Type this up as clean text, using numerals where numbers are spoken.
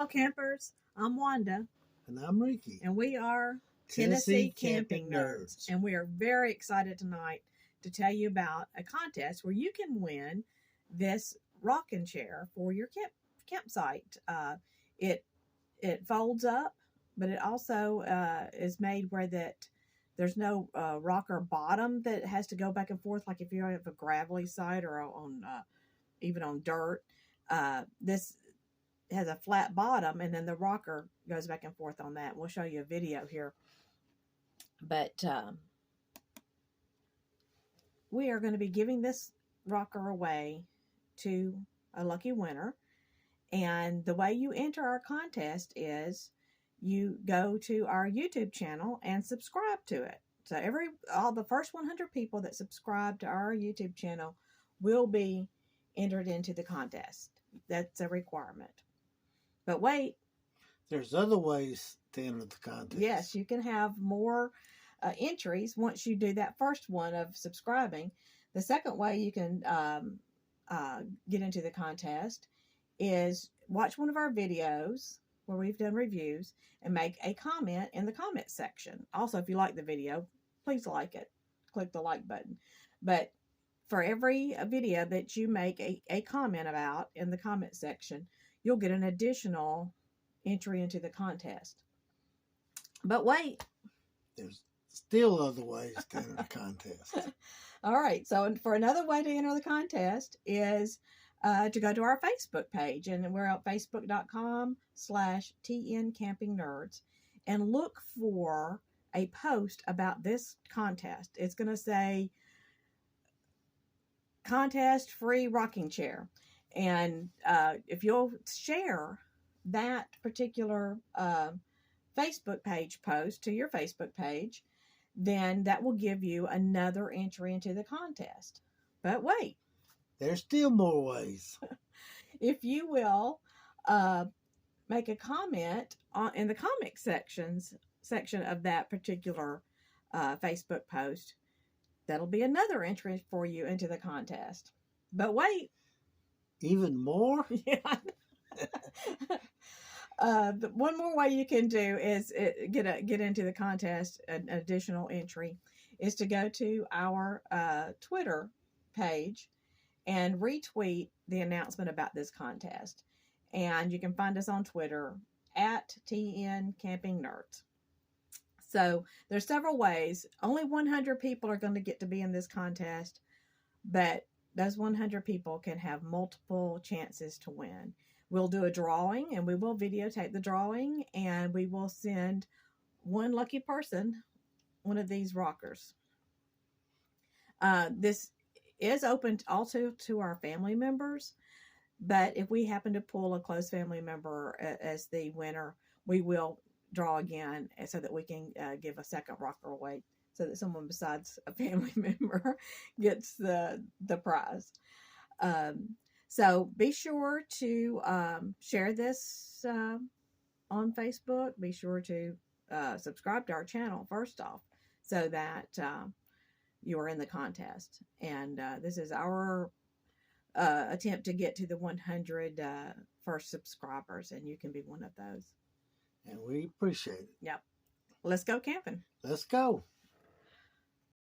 Campers. I'm Wanda. And I'm Ricky. And we are Tennessee Camping Nerds. And we are very excited tonight to tell you about a contest where you can win this rocking chair for your campsite. It folds up, but it also is made where that there's no rocker bottom that has to go back and forth like if you have a gravelly site or on even on dirt. This has a flat bottom, and then the rocker goes back and forth on that. We'll show you a video here. But we are going to be giving this rocker away to a lucky winner. And the way you enter our contest is you go to our YouTube channel and subscribe to it. So all the first 100 people that subscribe to our YouTube channel will be entered into the contest. That's a requirement. But wait. There's other ways to enter the contest. Yes, you can have more entries once you do that first one of subscribing. The second way you can get into the contest is watch one of our videos where we've done reviews and make a comment in the comment section. Also, if you like the video, please like it. Click the like button. But for every video that you make a comment about in the comment section, you'll get an additional entry into the contest. But wait. There's still other ways to enter the contest. All right. So for another way to enter the contest is to go to our Facebook page. And we're at facebook.com/TNCampingNerds. And look for a post about this contest. It's going to say contest free rocking chair. And if you'll share that particular Facebook page post to your Facebook page, then that will give you another entry into the contest. But wait. There's still more ways. If you will make a comment in the comment section of that particular Facebook post, that'll be another entry for you into the contest. But wait. Even more? Yeah. One more way you can do is get into the contest. An additional entry is to go to our Twitter page and retweet the announcement about this contest. And you can find us on Twitter at TN Camping Nerds. So there's several ways. Only 100 people are going to get to be in this contest, but those 100 people can have multiple chances to win. We'll do a drawing, and we will videotape the drawing, and we will send one lucky person one of these rockers. This is open also to our family members, but if we happen to pull a close family member as the winner, we will draw again so that we can give a second rocker away, so that someone besides a family member gets the prize. So be sure to share this on Facebook. Be sure to subscribe to our channel first off, so that you are in the contest. And this is our attempt to get to the 100 first subscribers, and you can be one of those. And we appreciate it. Yep. Let's go camping. Let's go.